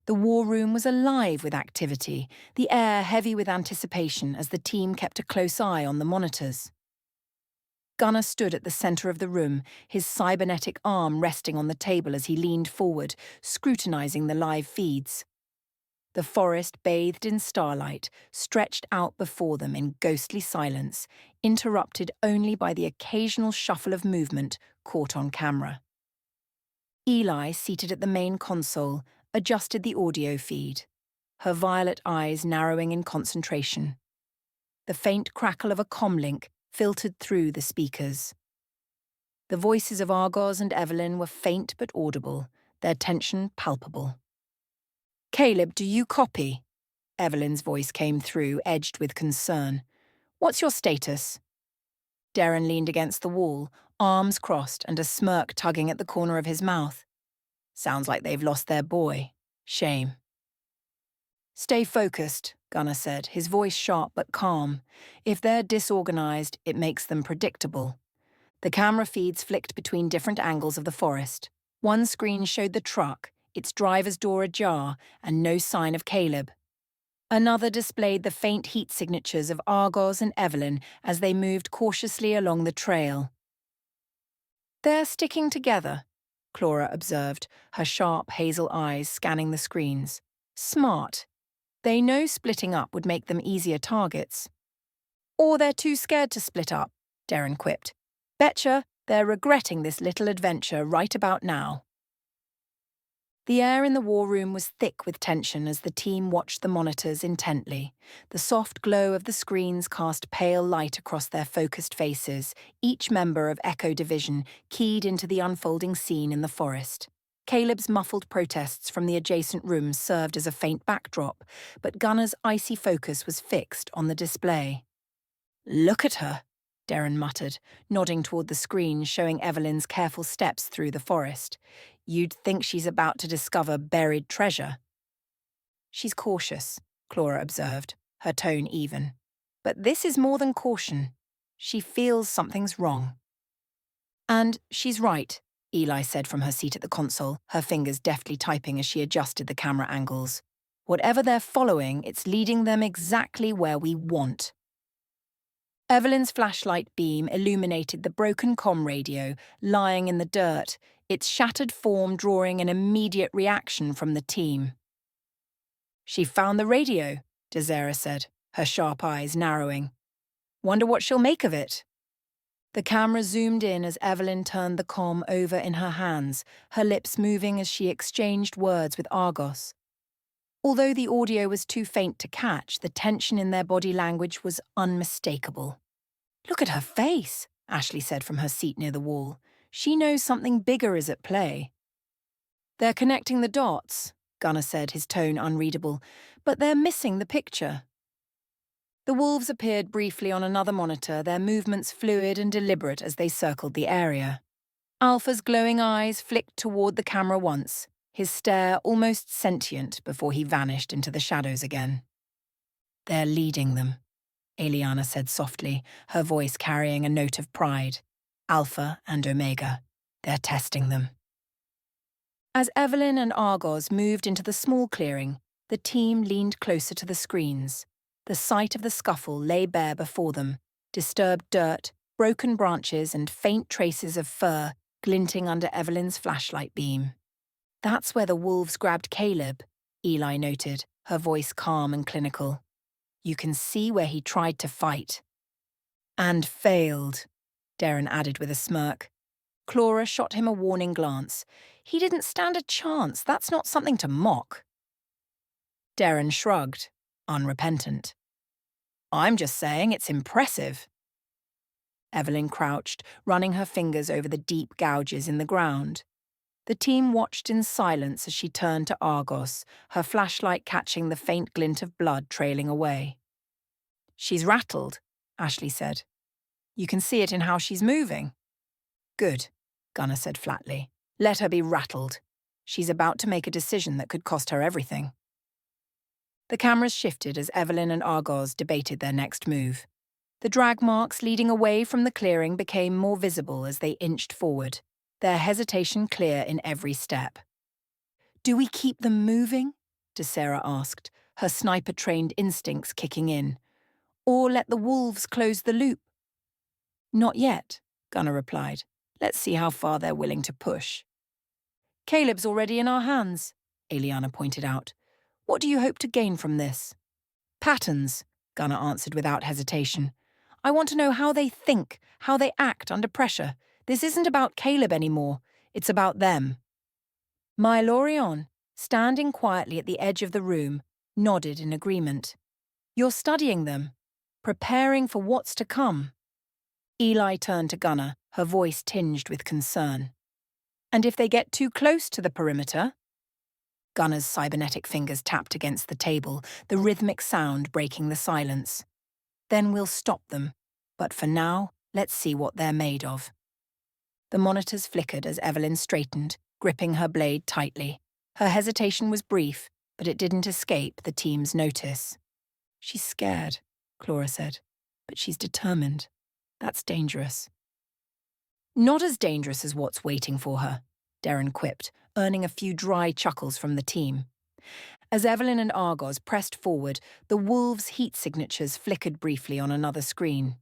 The war room was alive with activity, the air heavy with anticipation as the team kept a close eye on the monitors. Gunnar stood at the centre of the room, his cybernetic arm resting on the table as he leaned forward, scrutinising the live feeds. The forest bathed in starlight, stretched out before them in ghostly silence, interrupted only by the occasional shuffle of movement caught on camera. Eli, seated at the main console, adjusted the audio feed, her violet eyes narrowing in concentration. The faint crackle of a comlink filtered through the speakers. The voices of Argoz and Evelyn were faint but audible, their tension palpable. "Caleb, do you copy?" Evelyn's voice came through, edged with concern. "What's your status?" Darren leaned against the wall, arms crossed and a smirk tugging at the corner of his mouth. "Sounds like they've lost their boy. Shame." "Stay focused," Gunnar said, his voice sharp but calm. "If they're disorganized, it makes them predictable." The camera feeds flicked between different angles of the forest. One screen showed the truck, its driver's door ajar, and no sign of Caleb. Another displayed the faint heat signatures of Argoz and Evelyn as they moved cautiously along the trail. "They're sticking together," Clora observed, her sharp hazel eyes scanning the screens. "Smart. They know splitting up would make them easier targets." "Or they're too scared to split up," Darren quipped. "Betcha they're regretting this little adventure right about now." The air in the war room was thick with tension as the team watched the monitors intently. The soft glow of the screens cast pale light across their focused faces, each member of Echo Division keyed into the unfolding scene in the forest. Caleb's muffled protests from the adjacent rooms served as a faint backdrop, but Gunnar's icy focus was fixed on the display. "Look at her," Darren muttered, nodding toward the screen showing Evelyn's careful steps through the forest. "You'd think she's about to discover buried treasure." "She's cautious," Clora observed, her tone even. "But this is more than caution. She feels something's wrong." "And she's right," Eli said from her seat at the console, her fingers deftly typing as she adjusted the camera angles. "Whatever they're following, it's leading them exactly where we want." Evelyn's flashlight beam illuminated the broken comm radio lying in the dirt, its shattered form drawing an immediate reaction from the team. "She found the radio," Desera said, her sharp eyes narrowing. "Wonder what she'll make of it." The camera zoomed in as Evelyn turned the comm over in her hands, her lips moving as she exchanged words with Argoz. Although the audio was too faint to catch, the tension in their body language was unmistakable. "Look at her face," Ashley said from her seat near the wall. "She knows something bigger is at play." "They're connecting the dots," Gunnar said, his tone unreadable, "but they're missing the picture." The wolves appeared briefly on another monitor, their movements fluid and deliberate as they circled the area. Alpha's glowing eyes flicked toward the camera once, his stare almost sentient before he vanished into the shadows again. "They're leading them," Aeliana said softly, her voice carrying a note of pride. "Alpha and Omega. They're testing them." As Evelyn and Argoz moved into the small clearing, the team leaned closer to the screens. The site of the scuffle lay bare before them, disturbed dirt, broken branches and faint traces of fur glinting under Evelyn's flashlight beam. "That's where the wolves grabbed Caleb," Eli noted, her voice calm and clinical. "You can see where he tried to fight." "And failed," Darren added with a smirk. Clora shot him a warning glance. "He didn't stand a chance. That's not something to mock." Darren shrugged, unrepentant. "I'm just saying it's impressive." Evelyn crouched, running her fingers over the deep gouges in the ground. The team watched in silence as she turned to Argoz, her flashlight catching the faint glint of blood trailing away. "She's rattled," Ashley said. "You can see it in how she's moving." "Good," Gunnar said flatly. "Let her be rattled. She's about to make a decision that could cost her everything." The cameras shifted as Evelyn and Argoz debated their next move. The drag marks leading away from the clearing became more visible as they inched forward, their hesitation clear in every step. "Do we keep them moving?" Sarah asked, her sniper-trained instincts kicking in. Or let the wolves close the loop? Not yet, Gunnar replied. Let's see how far they're willing to push. Caleb's already in our hands, Aeliana pointed out. What do you hope to gain from this? Patterns, Gunnar answered without hesitation. I want to know how they think, how they act under pressure. This isn't about Caleb anymore. It's about them. Maelorion, standing quietly at the edge of the room, nodded in agreement. You're studying them, preparing for what's to come. Eli turned to Gunnar, her voice tinged with concern. And if they get too close to the perimeter? Gunnar's cybernetic fingers tapped against the table, the rhythmic sound breaking the silence. Then we'll stop them, but for now, let's see what they're made of. The monitors flickered as Evelyn straightened, gripping her blade tightly. Her hesitation was brief, but it didn't escape the team's notice. She's scared, Clora said, but she's determined. That's dangerous. Not as dangerous as what's waiting for her, Darren quipped, earning a few dry chuckles from the team. As Evelyn and Argoz pressed forward, the wolves' heat signatures flickered briefly on another screen.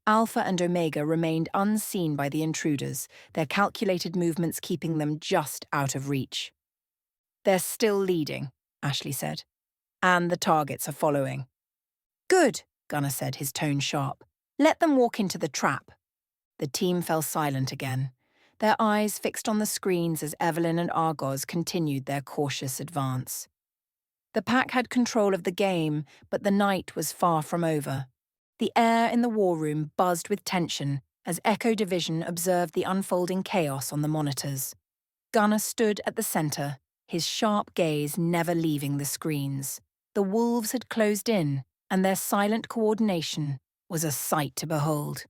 Alpha and Omega remained unseen by the intruders, their calculated movements keeping them just out of reach. They're still leading, Ashley said. And the targets are following. Good, Gunnar said, his tone sharp. Let them walk into the trap. The team fell silent again, their eyes fixed on the screens as Evelyn and Argoz continued their cautious advance. The pack had control of the game, but the night was far from over. The air in the war room buzzed with tension as Echo Division observed the unfolding chaos on the monitors. Gunnar stood at the center, his sharp gaze never leaving the screens. The wolves had closed in, and their silent coordination was a sight to behold.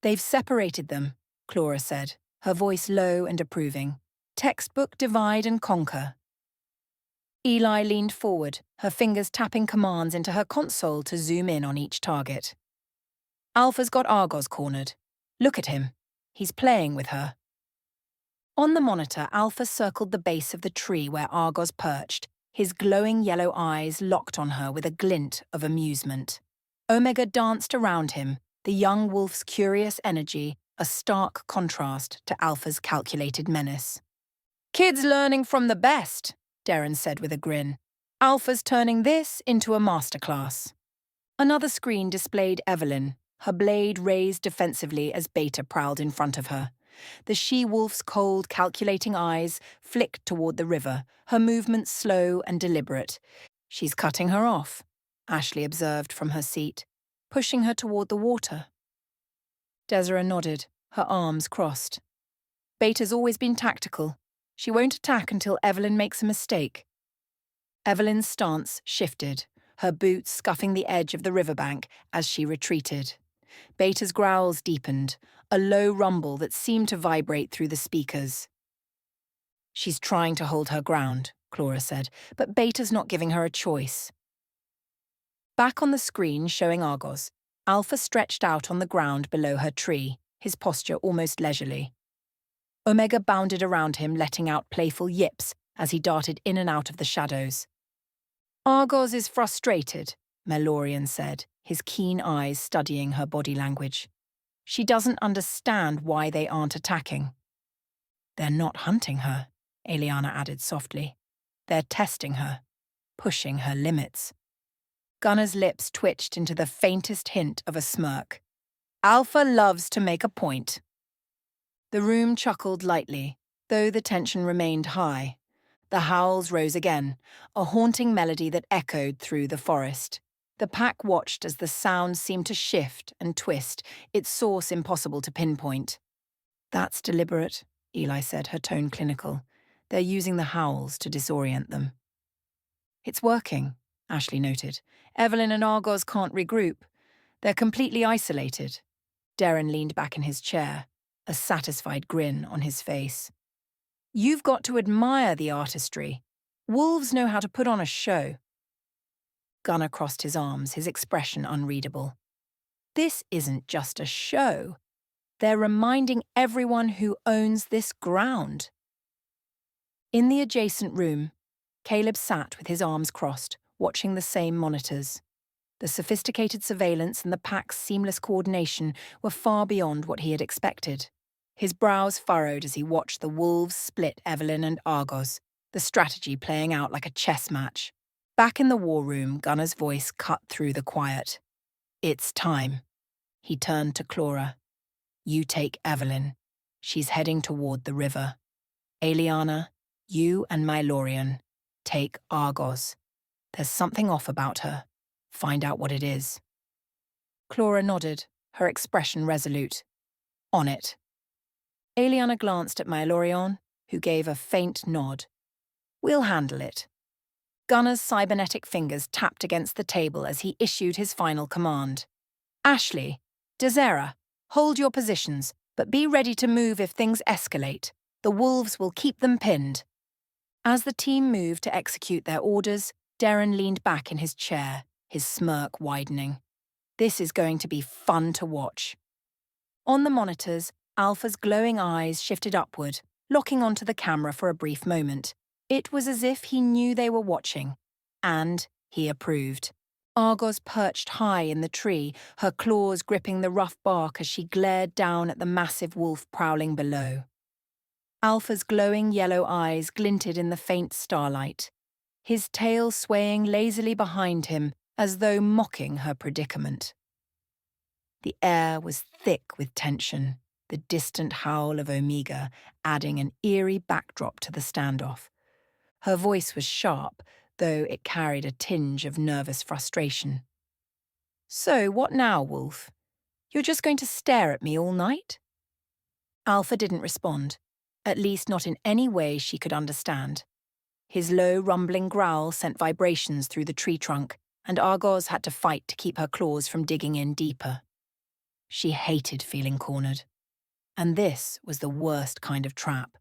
They've separated them, Clora said, her voice low and approving. Textbook divide and conquer. Eli leaned forward, her fingers tapping commands into her console to zoom in on each target. Alpha's got Argoz cornered. Look at him. He's playing with her. On the monitor, Alpha circled the base of the tree where Argoz perched, his glowing yellow eyes locked on her with a glint of amusement. Omega danced around him, the young wolf's curious energy a stark contrast to Alpha's calculated menace. Kids learning from the best, Darren said with a grin. Alpha's turning this into a masterclass. Another screen displayed Evelyn, her blade raised defensively as Beta prowled in front of her. The she-wolf's cold, calculating eyes flicked toward the river, her movements slow and deliberate. She's cutting her off, Ashley observed from her seat, pushing her toward the water. Desiree nodded, her arms crossed. Beta's always been tactical. She won't attack until Evelyn makes a mistake. Evelyn's stance shifted, her boots scuffing the edge of the riverbank as she retreated. Beta's growls deepened, a low rumble that seemed to vibrate through the speakers. She's trying to hold her ground, Clora said, but Beta's not giving her a choice. Back on the screen showing Argoz, Alpha stretched out on the ground below her tree, his posture almost leisurely. Omega bounded around him, letting out playful yips as he darted in and out of the shadows. Argoz is frustrated, Maelorion said, his keen eyes studying her body language. She doesn't understand why they aren't attacking. They're not hunting her, Aeliana added softly. They're testing her, pushing her limits. Gunnar's lips twitched into the faintest hint of a smirk. Alpha loves to make a point. The room chuckled lightly, though the tension remained high. The howls rose again, a haunting melody that echoed through the forest. The pack watched as the sound seemed to shift and twist, its source impossible to pinpoint. That's deliberate, Eli said, her tone clinical. They're using the howls to disorient them. It's working, Ashley noted. Evelyn and Argoz can't regroup. They're completely isolated. Darren leaned back in his chair, a satisfied grin on his face. You've got to admire the artistry. Wolves know how to put on a show. Gunnar crossed his arms, his expression unreadable. This isn't just a show. They're reminding everyone who owns this ground. In the adjacent room, Caleb sat with his arms crossed, watching the same monitors. The sophisticated surveillance and the pack's seamless coordination were far beyond what he had expected. His brows furrowed as he watched the wolves split Evelyn and Argoz, the strategy playing out like a chess match. Back in the war room, Gunner's voice cut through the quiet. "It's time." He turned to Clora. "You take Evelyn. She's heading toward the river. Aeliana, you and Maelorion take Argoz. There's something off about her. Find out what it is." Clora nodded, her expression resolute. "On it." Aeliana glanced at Maelorion, who gave a faint nod. "We'll handle it." Gunner's cybernetic fingers tapped against the table as he issued his final command. "Ashley, Desera, hold your positions, but be ready to move if things escalate. The wolves will keep them pinned." As the team moved to execute their orders, Darren leaned back in his chair, his smirk widening. This is going to be fun to watch. On the monitors, Alpha's glowing eyes shifted upward, locking onto the camera for a brief moment. It was as if he knew they were watching, and he approved. Argoz perched high in the tree, her claws gripping the rough bark as she glared down at the massive wolf prowling below. Alpha's glowing yellow eyes glinted in the faint starlight, his tail swaying lazily behind him as though mocking her predicament. The air was thick with tension, the distant howl of Omega adding an eerie backdrop to the standoff. Her voice was sharp, though it carried a tinge of nervous frustration. "So, what now, Wolf? You're just going to stare at me all night?" Alpha didn't respond, at least not in any way she could understand. His low, rumbling growl sent vibrations through the tree trunk, and Argoz had to fight to keep her claws from digging in deeper. She hated feeling cornered. And this was the worst kind of trap.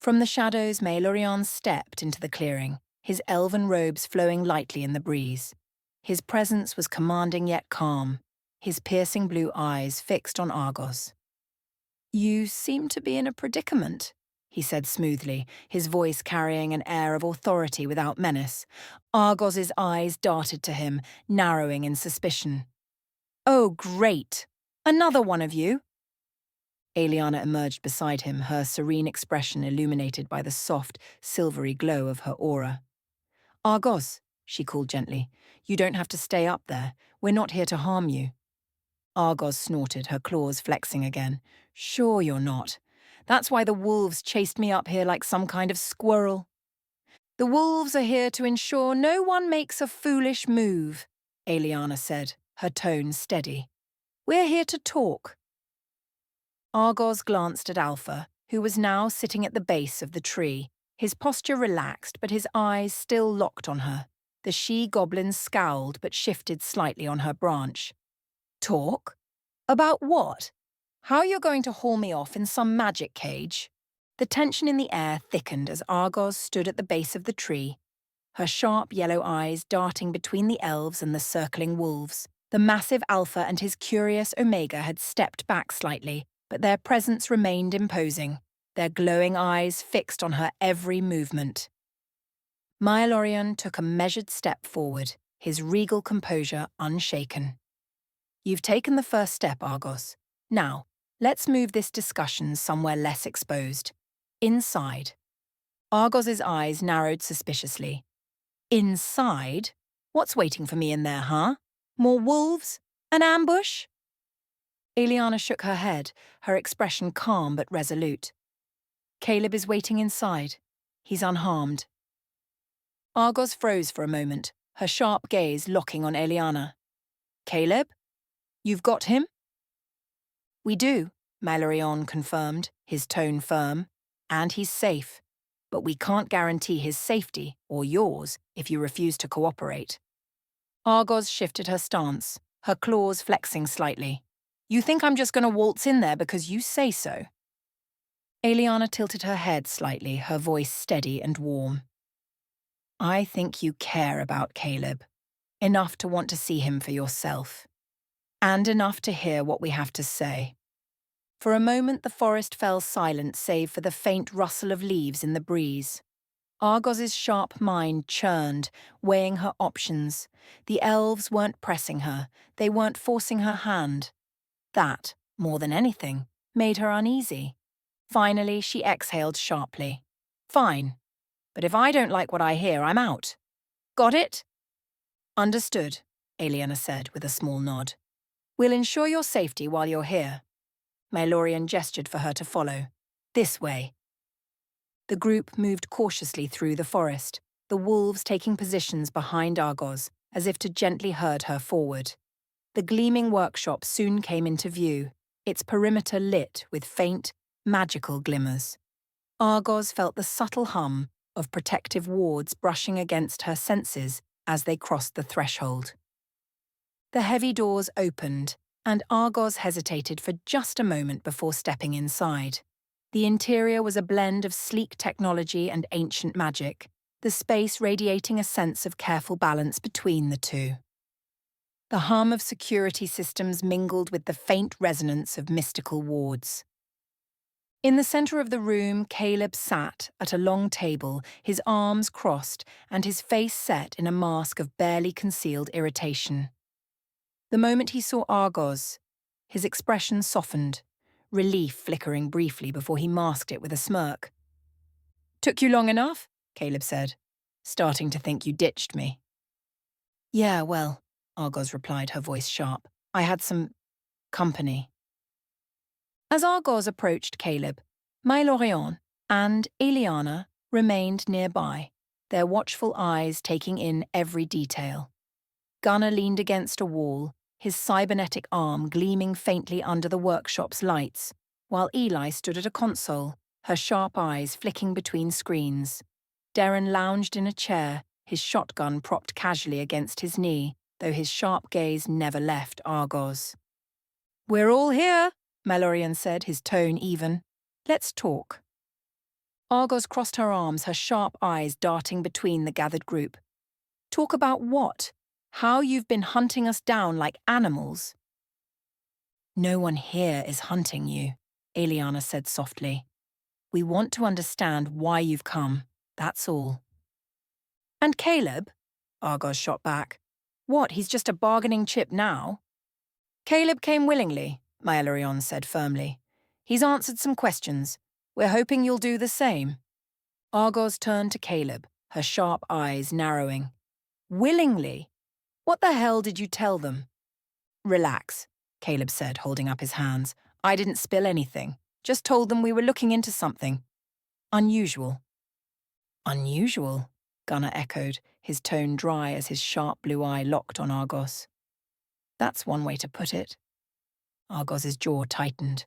From the shadows, Maelorion stepped into the clearing, his elven robes flowing lightly in the breeze. His presence was commanding yet calm, his piercing blue eyes fixed on Argoz. "You seem to be in a predicament," he said smoothly, his voice carrying an air of authority without menace. Argoz's eyes darted to him, narrowing in suspicion. "Oh, great! Another one of you?" Aeliana emerged beside him, her serene expression illuminated by the soft, silvery glow of her aura. "Argoz," she called gently, "you don't have to stay up there. We're not here to harm you." Argoz snorted, her claws flexing again. "Sure you're not. That's why the wolves chased me up here like some kind of squirrel." "The wolves are here to ensure no one makes a foolish move," Aeliana said, her tone steady. "We're here to talk." Argoz glanced at Alpha, who was now sitting at the base of the tree, his posture relaxed but his eyes still locked on her. The she-goblin scowled but shifted slightly on her branch. "Talk? About what? How you're going to haul me off in some magic cage?" The tension in the air thickened as Argoz stood at the base of the tree, her sharp yellow eyes darting between the elves and the circling wolves. The massive Alpha and his curious Omega had stepped back slightly, but their presence remained imposing, their glowing eyes fixed on her every movement. Maelorion took a measured step forward, his regal composure unshaken. "You've taken the first step, Argoz. Now, let's move this discussion somewhere less exposed. Inside." Argoz's eyes narrowed suspiciously. "Inside? What's waiting for me in there, huh? More wolves? An ambush?" Aeliana shook her head, her expression calm but resolute. "Caleb is waiting inside. He's unharmed." Argoz froze for a moment, her sharp gaze locking on Aeliana. "Caleb? You've got him?" "We do," Maelorion confirmed, his tone firm. "And he's safe. But we can't guarantee his safety, or yours, if you refuse to cooperate." Argoz shifted her stance, her claws flexing slightly. "You think I'm just going to waltz in there because you say so?" Aeliana tilted her head slightly, her voice steady and warm. "I think you care about Caleb, enough to want to see him for yourself, and enough to hear what we have to say." For a moment the forest fell silent save for the faint rustle of leaves in the breeze. Argos's sharp mind churned, weighing her options. The elves weren't pressing her, they weren't forcing her hand. That, more than anything, made her uneasy. Finally, she exhaled sharply. Fine, but if I don't like what I hear, I'm out. Got it? Understood, Aeliana said with a small nod. We'll ensure your safety while you're here. Maelorion gestured for her to follow. This way. The group moved cautiously through the forest, the wolves taking positions behind Argoz, as if to gently herd her forward. The gleaming workshop soon came into view, its perimeter lit with faint, magical glimmers. Argoz felt the subtle hum of protective wards brushing against her senses as they crossed the threshold. The heavy doors opened, and Argoz hesitated for just a moment before stepping inside. The interior was a blend of sleek technology and ancient magic, the space radiating a sense of careful balance between the two. The hum of security systems mingled with the faint resonance of mystical wards. In the center of the room, Caleb sat at a long table, his arms crossed and his face set in a mask of barely concealed irritation. The moment he saw Argoz, his expression softened, relief flickering briefly before he masked it with a smirk. "Took you long enough?" Caleb said, "starting to think you ditched me." "Yeah, well," Argoz replied, her voice sharp. "I had some company." As Argoz approached Caleb, Maelorion and Aeliana remained nearby, their watchful eyes taking in every detail. Gunnar leaned against a wall, his cybernetic arm gleaming faintly under the workshop's lights, while Eli stood at a console, her sharp eyes flicking between screens. Darren lounged in a chair, his shotgun propped casually against his knee, though his sharp gaze never left Argoz. "We're all here," Maelorion said, his tone even. "Let's talk." Argoz crossed her arms, her sharp eyes darting between the gathered group. "Talk about what? How you've been hunting us down like animals?" "No one here is hunting you," Aeliana said softly. "We want to understand why you've come, that's all." "And Caleb?" Argoz shot back. "What, he's just a bargaining chip now?" "Caleb came willingly," Maelorion said firmly. "He's answered some questions. We're hoping you'll do the same." Argoz turned to Caleb, her sharp eyes narrowing. "Willingly? What the hell did you tell them?" "Relax," Caleb said, holding up his hands. "I didn't spill anything. Just told them we were looking into something unusual." "Unusual?" Gunnar echoed, his tone dry as his sharp blue eye locked on Argoz. "That's one way to put it." Argoz's jaw tightened.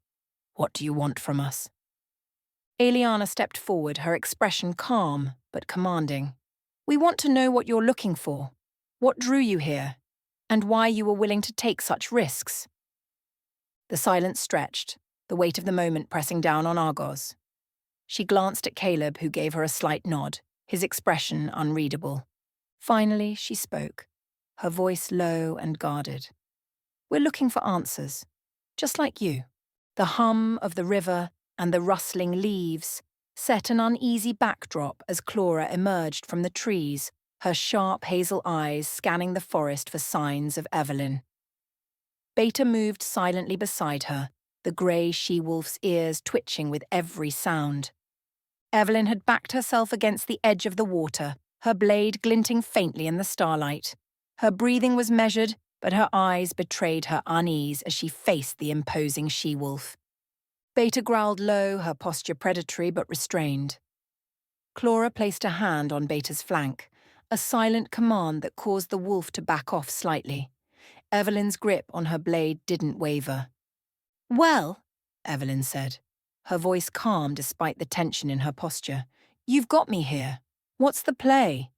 "What do you want from us?" Aeliana stepped forward, her expression calm but commanding. "We want to know what you're looking for, what drew you here, and why you were willing to take such risks." The silence stretched, the weight of the moment pressing down on Argoz. She glanced at Caleb, who gave her a slight nod, his expression unreadable. Finally, she spoke, her voice low and guarded. "We're looking for answers, just like you." The hum of the river and the rustling leaves set an uneasy backdrop as Clora emerged from the trees, her sharp hazel eyes scanning the forest for signs of Evelyn. Beta moved silently beside her, the grey she-wolf's ears twitching with every sound. Evelyn had backed herself against the edge of the water, her blade glinting faintly in the starlight. Her breathing was measured, but her eyes betrayed her unease as she faced the imposing she-wolf. Beta growled low, her posture predatory but restrained. Clora placed a hand on Beta's flank, a silent command that caused the wolf to back off slightly. Evelyn's grip on her blade didn't waver. "Well," Evelyn said, her voice calm despite the tension in her posture, "you've got me here. What's the play?"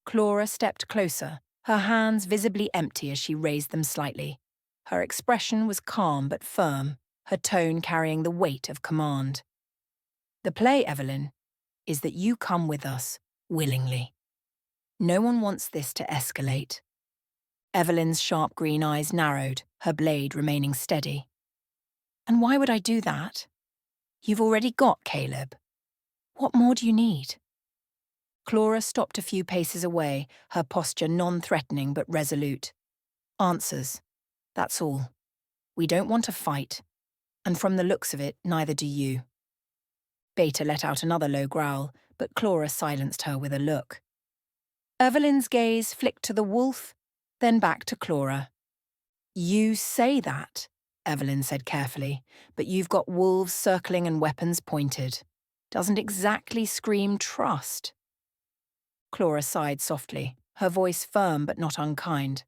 Clora stepped closer, her hands visibly empty as she raised them slightly. Her expression was calm but firm, her tone carrying the weight of command. "The play, Evelyn, is that you come with us, willingly. No one wants this to escalate." Evelyn's sharp green eyes narrowed, her blade remaining steady. "And why would I do that? You've already got Caleb. What more do you need?" Clora stopped a few paces away, her posture non-threatening but resolute. Answers. That's all. We don't want to fight. And from the looks of it, neither do you. Beta let out another low growl, but Clora silenced her with a look. Evelyn's gaze flicked to the wolf, then back to Clora. You say that, Evelyn said carefully, but you've got wolves circling and weapons pointed. Doesn't exactly scream trust. Clora sighed softly, her voice firm but not unkind.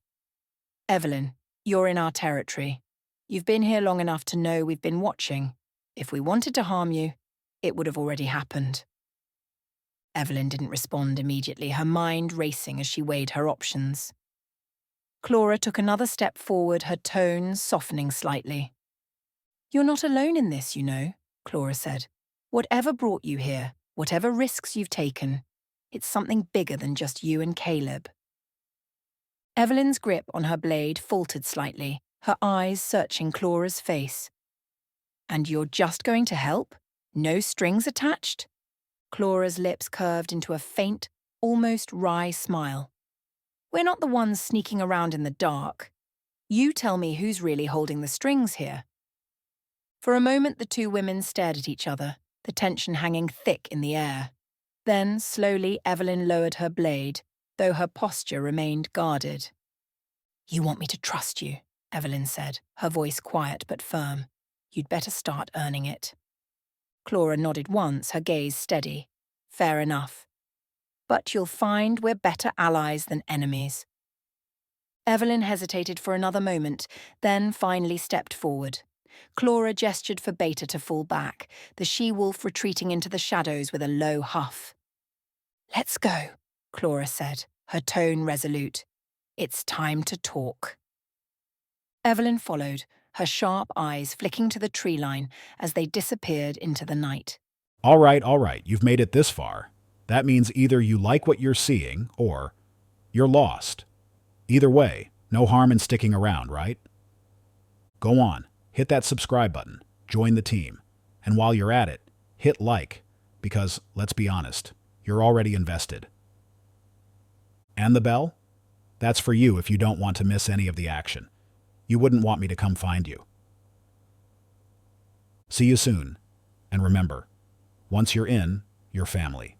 Evelyn, you're in our territory. You've been here long enough to know we've been watching. If we wanted to harm you, it would have already happened. Evelyn didn't respond immediately, her mind racing as she weighed her options. Clora took another step forward, her tone softening slightly. You're not alone in this, you know, Clora said. Whatever brought you here, whatever risks you've taken, it's something bigger than just you and Caleb. Evelyn's grip on her blade faltered slightly, her eyes searching Clara's face. And you're just going to help? No strings attached? Clara's lips curved into a faint, almost wry smile. We're not the ones sneaking around in the dark. You tell me who's really holding the strings here. For a moment, the two women stared at each other, the tension hanging thick in the air. Then, slowly, Evelyn lowered her blade, though her posture remained guarded. You want me to trust you, Evelyn said, her voice quiet but firm. You'd better start earning it. Clora nodded once, her gaze steady. Fair enough. But you'll find we're better allies than enemies. Evelyn hesitated for another moment, then finally stepped forward. Clora gestured for Beta to fall back, the she-wolf retreating into the shadows with a low huff. Let's go, Clora said, her tone resolute. It's time to talk. Evelyn followed, her sharp eyes flicking to the tree line as they disappeared into the night. All right, you've made it this far. That means either you like what you're seeing, or you're lost. Either way, no harm in sticking around, right? Go on, hit that subscribe button, join the team, and while you're at it, hit like, because, let's be honest, you're already invested. And the bell? That's for you if you don't want to miss any of the action. You wouldn't want me to come find you. See you soon, and remember, once you're in, you're family.